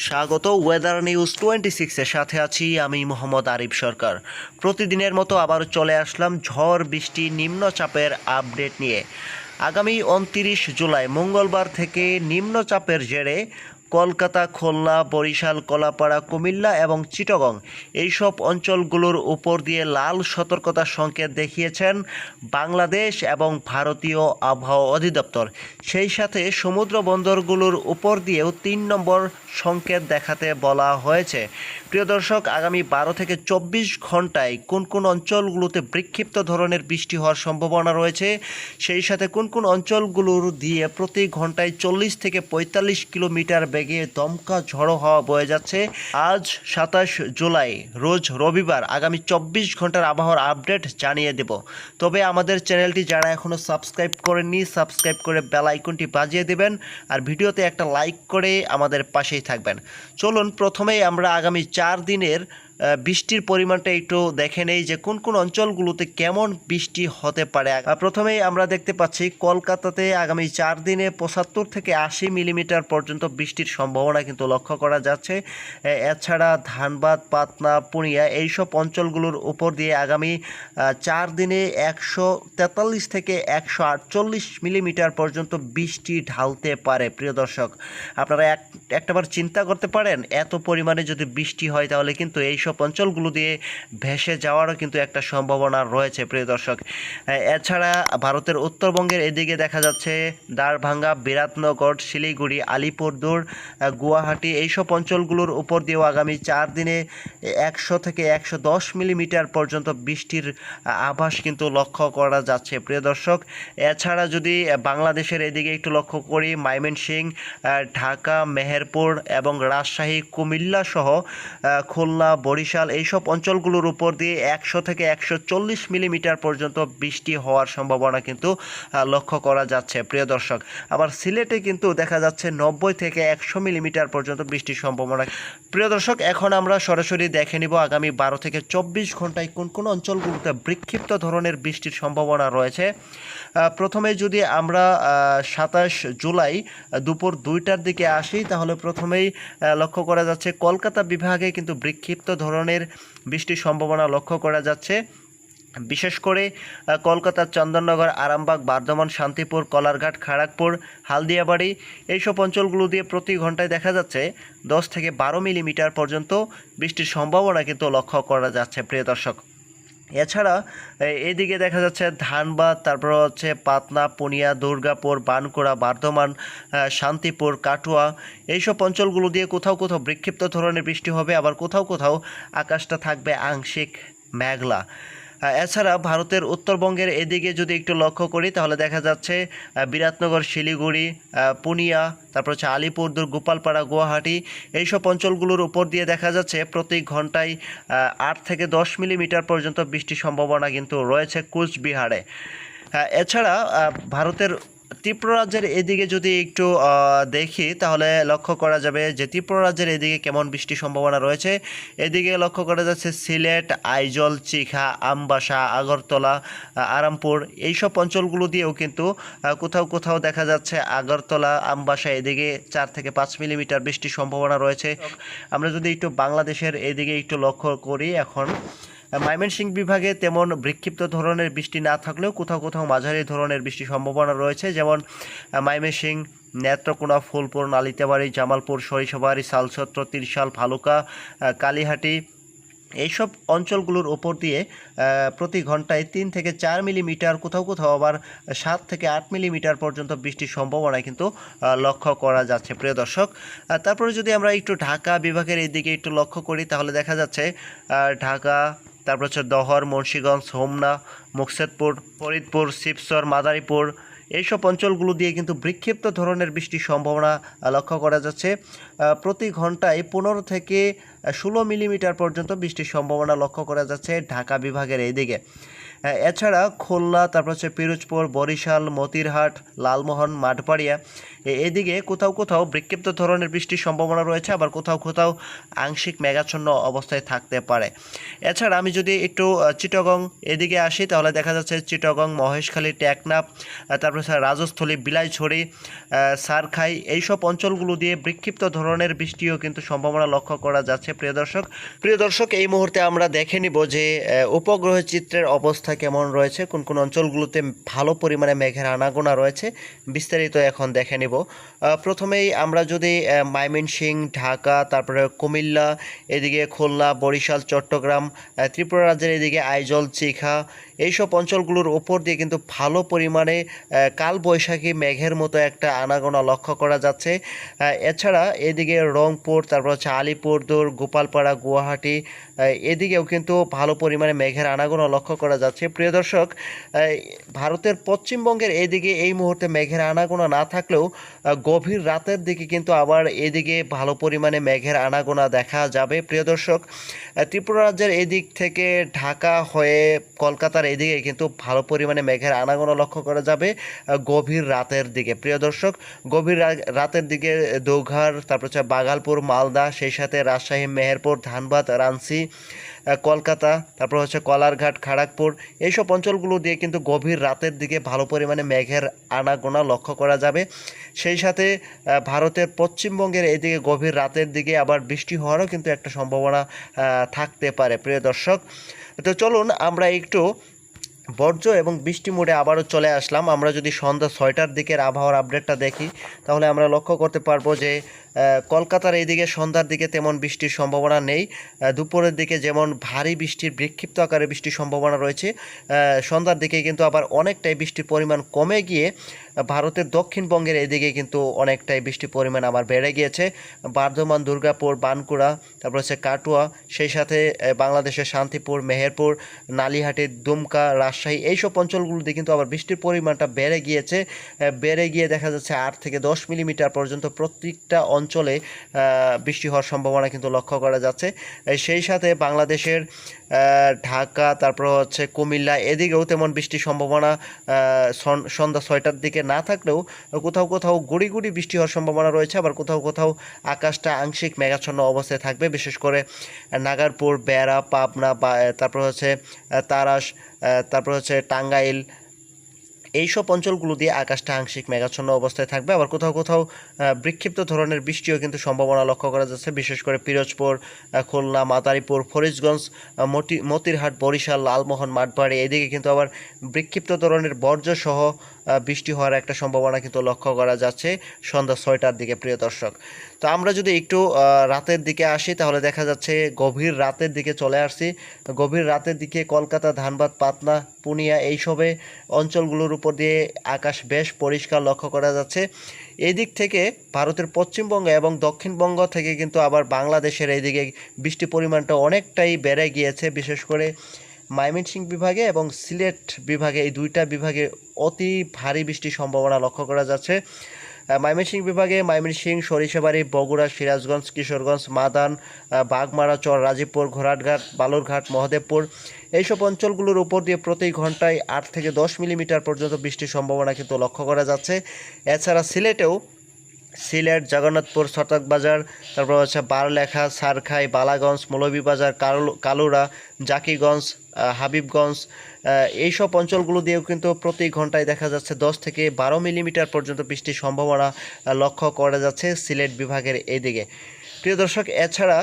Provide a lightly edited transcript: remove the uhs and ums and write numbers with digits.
স্বাগত weather news 26-এর সাথে আছি আমি মোহাম্মদ আরিফ সরকার। প্রতিদিনের মতো আবার চলে আসলাম ঝড় বৃষ্টি নিম্নচাপের আপডেট নিয়ে। আগামী 29 জুলাই মঙ্গলবার থেকে নিম্নচাপের জেরে কলকাতা, খুলনা, বরিশাল, কলাপাড়া, কুমিল্লা এবং চিটাগং এইসব অঞ্চলগুলোর উপর দিয়ে লাল সতর্কতার সংকেত দেখিয়েছেন বাংলাদেশ এবং ভারতীয় আবহাওয়া অধিদপ্তর। সেই সাথে সমুদ্র বন্দরগুলোর উপর দিয়েও 3 নম্বর সংকেত দেখাতে বলা হয়েছে। প্রিয় দর্শক, আগামী 12 থেকে 24 ঘন্টায় কোন কোন অঞ্চলগুলোতে বিক্ষিপ্ত ধরনের বৃষ্টি হওয়ার সম্ভাবনা রয়েছে, সেই সাথে কোন কোন অঞ্চলগুলোর দিয়ে প্রতি ঘন্টায় 40 থেকে 45 কিলোমিটার বেগে দমকা ঝড়ো হাওয়া বয়ে যাচ্ছে। আজ 27 জুলাই রোজ রবিবার আগামী 24 ঘন্টার আবহাওয়ার আপডেট জানিয়ে দেব। তবে আমাদের চ্যানেলটি যারা এখনও সাবস্ক্রাইব করেননি, সাবস্ক্রাইব করে বেল আইকনটি বাজিয়ে দেবেন আর ভিডিওতে একটা লাইক করে আমাদের পাশেই থাকবেন। চলুন প্রথমেই আমরা আগামী 4 দিনের বৃষ্টির পরিমাণটা একটু দেখে নেই যে কোন কোন অঞ্চলগুলোতে কেমন বৃষ্টি হতে পারে। প্রথমেই আমরা দেখতে পাচ্ছি কলকাতাতে আগামী 4 দিনে 75 থেকে 80 মিলিমিটার পর্যন্ত বৃষ্টির সম্ভাবনা কিন্তু লক্ষ্য করা যাচ্ছে। এছাড়া ধানবাদ, পাটনা, পূর্ণিয়া এইসব অঞ্চলগুলোর উপর দিয়ে আগামী 4 দিনে 143 থেকে 148 মিলিমিটার পর্যন্ত বৃষ্টি ঢালতে পারে। প্রিয় দর্শক, আপনারা একটাবার চিন্তা করতে পারেন, এত পরিমাণে যদি বৃষ্টি হয় তাহলে কিন্তু এইসব অঞ্চলগুলো দিয়ে ভেসে যাওয়ারও কিন্তু একটা সম্ভাবনা রয়েছে। প্রিয় দর্শক, এছাড়া ভারতের উত্তরবঙ্গের এদিকে দেখা যাচ্ছে দ্বারভাঙ্গা, বিরাটনগর, শিলিগুড়ি, আলিপুরদুয়ার, গুয়াহাটি এইসব অঞ্চলগুলোর উপর দিয়েও আগামী 4 দিনে 100 থেকে 110 মিলিমিটার পর্যন্ত বৃষ্টির আভাস কিন্তু লক্ষ্য করা যাচ্ছে। প্রিয় দর্শক, এছাড়া যদি বাংলাদেশের এদিকে একটু লক্ষ্য করি, ময়মনসিংহ, ঢাকা, মেহেরপুর এবং রাজশাহী, কুমিল্লা সহ খুলনা, বরিশাল এইসব অঞ্চলগুলোর উপর দিয়ে 100 থেকে 140 মিলিমিটার পর্যন্ত বৃষ্টি হওয়ার সম্ভাবনা কিন্তু লক্ষ্য করা যাচ্ছে। প্রিয় দর্শক, আবার সিলেটে কিন্তু দেখা যাচ্ছে 90 থেকে 100 মিলিমিটার পর্যন্ত বৃষ্টির সম্ভাবনা। প্রিয় দর্শক, এখন আমরা সরাসরি দেখে নিব আগামী 12 থেকে 24 ঘন্টায় কোন কোন অঞ্চলগুলোতে বিক্ষিপ্ত ধরনের বৃষ্টির সম্ভাবনা রয়েছে। প্রথমে যদি আমরা 27 জুলাই দুপুর 2টার দিকে আসি, তাহলে প্রথমেই লক্ষ্য করা যাচ্ছে কলকাতা বিভাগে কিন্তু বিক্ষিপ্ত ধরনের বৃষ্টির সম্ভাবনা লক্ষ্য করা যাচ্ছে। বিশেষ করে কলকাতার চন্দননগর, আরামবাগ, বর্ধমান, শান্তিপুর, কলারঘাট, খড়গপুর, হালদিয়াবাড়ি এইসব অঞ্চলগুলো দিয়ে প্রতি ঘন্টায় দেখা যাচ্ছে 10 থেকে 12 মিলিমিটার পর্যন্ত বৃষ্টির সম্ভাবনা কিন্তু লক্ষ্য করা যাচ্ছে। প্রিয় দর্শক, এছাড়া এদিকে দেখা যাচ্ছে ধানবাদ, তারপর হচ্ছে পাটনা, পূর্ণিয়া, দুর্গাপুর, বানকুড়া, বর্ধমান, শান্তিপুর, কাটুয়া এইসব অঞ্চলগুলো দিয়ে কোথাও কোথাও বিক্ষিপ্ত ধরনের বৃষ্টি হবে, আবার কোথাও কোথাও আকাশটা থাকবে আংশিক মেঘলা। এছাড়া ভারতের উত্তরবঙ্গের এদিকে যদি একটু লক্ষ্য করি, তাহলে দেখা যাচ্ছে বিরাটনগর, শিলিগুড়ি, পূর্ণিয়া, তারপর হচ্ছে আলিপুরদুয়ার, গোপালপাড়া, গুয়াহাটি এইসব অঞ্চলগুলোর উপর দিয়ে দেখা যাচ্ছে প্রতি ঘন্টায় 8 থেকে 10 মিলিমিটার পর্যন্ত বৃষ্টির সম্ভাবনা কিন্তু রয়েছে কুচবিহারে। এছাড়া ভারতের ত্রিপুরা রাজ্যের এদিকে যদি একটু দেখি, তাহলে লক্ষ্য করা যাবে যে ত্রিপুরা রাজ্যের এদিকে কেমন বৃষ্টির সম্ভাবনা রয়েছে। এদিকে লক্ষ্য করা যাচ্ছে সিলেট, আইজল, চিখা, আমবাসা, আগরতলা, আরামপুর এইসব অঞ্চলগুলো দিয়েও কিন্তু কোথাও কোথাও দেখা যাচ্ছে আগরতলা, আমবাসা এদিকে 4 থেকে 5 মিলিমিটার বৃষ্টির সম্ভাবনা রয়েছে। আমরা যদি একটু বাংলাদেশের এদিকে একটু লক্ষ্য করি, এখন ময়মনসিংহ বিভাগে তেমন বিক্ষিপ্ত ধরনের বৃষ্টি না থাকলেও কোথাও কোথাও মাঝারি ধরনের বৃষ্টির সম্ভাবনা রয়েছে, যেমন ময়মনসিংহ, নেত্রকোনা, ফুলপুর, নালিতাবাড়ি, জামালপুর, সরিষাবাড়ি, শালচত্র, ত্রিশাল, ভালুকা, কালীহাটি এইসব অঞ্চলগুলোর ওপর দিয়ে প্রতি ঘন্টায় 3 থেকে 4 মিলিমিটার, কোথাও কোথাও আবার 7 থেকে 8 মিলিমিটার পর্যন্ত বৃষ্টির সম্ভাবনা কিন্তু লক্ষ্য করা যাচ্ছে। প্রিয় দর্শক, তারপরে যদি আমরা একটু ঢাকা বিভাগের এই দিকে একটু লক্ষ্য করি, তাহলে দেখা যাচ্ছে ঢাকা, তারপর হচ্ছে দহর, মুন্সিগঞ্জ, হোমনা, মুকসেদপুর, ফরিদপুর, শিবচর, মাদারীপুর এইসব অঞ্চলগুলো দিয়ে কিন্তু বিক্ষিপ্ত ধরনের বৃষ্টির সম্ভাবনা লক্ষ্য করা যাচ্ছে। প্রতি ঘন্টায় 15 থেকে 16 মিলিমিটার পর্যন্ত বৃষ্টির সম্ভাবনা লক্ষ্য করা যাচ্ছে ঢাকা বিভাগের এই দিকে। এছাড়া খুলনা, তারপর হচ্ছে পিরোজপুর, বরিশাল, মতিরহাট, লালমোহন, মাঠবাড়িয়া এদিকে কোথাও কোথাও বিক্ষিপ্ত ধরনের বৃষ্টির সম্ভাবনা রয়েছে, আবার কোথাও কোথাও আংশিক মেঘাচ্ছন্ন অবস্থায় থাকতে পারে। এছাড়া আমি যদি একটু চিটাগং এদিকে আসি তাহলে দেখা যাচ্ছে চিটাগং, মহেশখালী, টেকনাফ, তারপরে রাজস্থলী, বিলাইছড়ি, সারখাই এইসব অঞ্চলগুলো দিয়ে বিক্ষিপ্ত ধরনের বৃষ্টিও কিন্তু সম্ভাবনা লক্ষ্য করা যাচ্ছে। প্রিয় দর্শক এই মুহূর্তে আমরা দেখে নিব যে উপগ্রহ চিত্রের অবস্থা কেমন রয়েছে, কোন কোন অঞ্চলগুলোতে ভালো পরিমাণে মেঘের আনাগোনা রয়েছে, বিস্তারিত এখন দেখে নিব। প্রথমেই আমরা যদি ময়মনসিংহ, ঢাকা, তারপরে কুমিল্লা, এদিকে খুলনা, বরিশাল, চট্টগ্রাম, ত্রিপুরা রাজ্যের এদিকে আইজল, চিখা এইসব অঞ্চলগুলোর উপর দিয়ে কিন্তু ভালো পরিমাণে কালবৈশাখী মেঘের মতো একটা আনাগোনা লক্ষ্য করা যাচ্ছে। এছাড়া এদিকে রংপুর, তারপর হচ্ছে আলিপুরদুয়ার, গোপালপাড়া, গুয়াহাটি এদিকেও কিন্তু ভালো পরিমাণে মেঘের আনাগোনা লক্ষ্য করা যাচ্ছে। প্রিয় দর্শক, ভারতের পশ্চিমবঙ্গের এদিকে এই মুহূর্তে মেঘের আনাগোনা না থাকলেও গভীর রাতের দিকে কিন্তু আবার এদিকে ভালো পরিমাণে মেঘের আনাগোনা দেখা যাবে। প্রিয় দর্শক, ত্রিপুরা রাজ্যের এদিক থেকে ঢাকা হয়ে কলকাতার এদিকে কিন্তু ভালো পরিমাণে মেঘের আনাগোনা লক্ষ্য করা যাবে গভীর রাতের দিকে। প্রিয় দর্শক, গভীর রাতের দিকে দেওঘর, তারপর হচ্ছে বাগালপুর, মালদা, সেই সাথে রাজশাহী, মেহেরপুর, ধানবাদ, রাঞ্চি, কলকাতা, তারপর হচ্ছে কলারঘাট, খড়গপুর এইসব অঞ্চলগুলো দিয়ে কিন্তু গভীর রাতের দিকে ভালো পরিমাণে মেঘের আনাগোনা লক্ষ্য করা যাবে। সেই সাথে ভারতের পশ্চিমবঙ্গের এদিকে গভীর রাতের দিকে আবার বৃষ্টি হওয়ারও কিন্তু একটা সম্ভাবনা থাকতে পারে। প্রিয় দর্শক, তো চলুন আমরা একটু বর্জ্য এবং বৃষ্টি মোডে আবারও চলে আসলাম। আমরা যদি সন্ধ্যা 6টার দিকের আবহাওয়ার আপডেটটা দেখি তাহলে আমরা লক্ষ্য করতে পারবো যে কলকাতার এইদিকে সন্ধ্যার দিকে তেমন বৃষ্টির সম্ভাবনা নেই। দুপুরের দিকে যেমন ভারী বৃষ্টির বিক্ষিপ্ত আকারে বৃষ্টির সম্ভাবনা রয়েছে, সন্ধ্যার দিকে কিন্তু আবার অনেকটাই বৃষ্টির পরিমাণ কমে গিয়ে ভারতের দক্ষিণবঙ্গের এদিকে কিন্তু অনেকটাই বৃষ্টির পরিমাণ আবার বেড়ে গিয়েছে। বর্ধমান, দুর্গাপুর, বাঁকুড়া, তারপর হচ্ছে কাটুয়া, সেই সাথে বাংলাদেশের শান্তিপুর, মেহেরপুর, নালিহাটি, দুমকা, রাজশাহী এইসব অঞ্চলগুলো দিয়ে কিন্তু আবার বৃষ্টির পরিমাণটা বেড়ে গিয়েছে। বেড়ে গিয়ে দেখা যাচ্ছে 8 থেকে 10 মিলিমিটার পর্যন্ত প্রত্যেকটা অঞ্চলে বৃষ্টি হওয়ার সম্ভাবনা কিন্তু লক্ষ্য করা যাচ্ছে। সেই সাথে বাংলাদেশের ঢাকা, তারপর হচ্ছে কুমিল্লা এদিকেও তেমন বৃষ্টির সম্ভাবনা সন্ধ্যা 6টার দিকে না থাকলেও কোথাও কোথাও গুড়ি গুড়ি বৃষ্টি হওয়ার সম্ভাবনা রয়েছে, আবার কোথাও কোথাও আকাশটা আংশিক মেঘাচ্ছন্ন অবস্থায় থাকবে। বিশেষ করে নাগারপুর, বেড়া, পাবনা, তারপর হচ্ছে তারাস, তারপর হচ্ছে টাঙ্গাইল এইসব অঞ্চলগুলো দিয়ে আকাশটা আংশিক মেঘাচ্ছন্ন অবস্থায় থাকবে। আবার কোথাও কোথাও বিক্ষিপ্ত ধরনের বৃষ্টিও কিন্তু সম্ভাবনা লক্ষ্য করা যাচ্ছে। বিশেষ করে পিরোজপুর, খুলনা, মাদারীপুর, ফরিদগঞ্জ, মতিরহাট, বরিশাল, লালমোহন, মাঠবাড়ি এদিকে কিন্তু আবার বিক্ষিপ্ত ধরনের বর্জ্যসহ বৃষ্টি হওয়ার একটা সম্ভাবনা কিন্তু লক্ষ্য করা যাচ্ছে সন্ধ্যা 6টার দিকে। প্রিয় দর্শক, তো আমরা যদি একটু রাতের দিকে আসি তাহলে দেখা যাচ্ছে গভীর রাতের দিকে চলে আসছি। গভীর রাতের দিকে কলকাতা, ধানবাদ, পাটনা, পুনিয়া এইসবে অঞ্চলগুলোর উপর দিয়ে আকাশ বেশ পরিষ্কার লক্ষ্য করা যাচ্ছে। এই দিক থেকে ভারতের পশ্চিমবঙ্গ এবং দক্ষিণবঙ্গ থেকে কিন্তু আবার বাংলাদেশের এইদিকে বৃষ্টির পরিমাণটা অনেকটাই বেড়ে গিয়েছে। বিশেষ করে ময়মনসিংহ বিভাগে এবং সিলেট বিভাগে, এই দুইটা বিভাগে অতি ভারী বৃষ্টির সম্ভাবনা লক্ষ্য করা যাচ্ছে। ময়মনসিংহ বিভাগে ময়মনসিংহ, সরিষাবাড়ি, বগুড়া, সিরাজগঞ্জ, কিশোরগঞ্জ, মাদান, বাগমারা, চর, রাজীবপুর, ঘোড়াঘাট, বালুরঘাট, মহদেবপুর এইসব অঞ্চলগুলোর উপর দিয়ে প্রতি ঘন্টায় 8 থেকে 10 মিলিমিটার পর্যন্ত বৃষ্টির সম্ভাবনা কিন্তু লক্ষ্য করা যাচ্ছে। এছাড়া সিলেট, জগন্নাথপুর, ছটাকবাজার, তারপর হচ্ছে বারলেখা, সারখাই, বালাগঞ্জ, মৌলভীবাজার, কালুরা, জাকিগঞ্জ, হাবিবগঞ্জ এইসব অঞ্চলগুলো দিয়েও কিন্তু প্রতি ঘন্টায় দেখা যাচ্ছে 10 থেকে 12 মিলিমিটার পর্যন্ত বৃষ্টির সম্ভাবনা লক্ষ্য করা যাচ্ছে সিলেট বিভাগের এদিকে। প্রিয় দর্শক, এছাড়া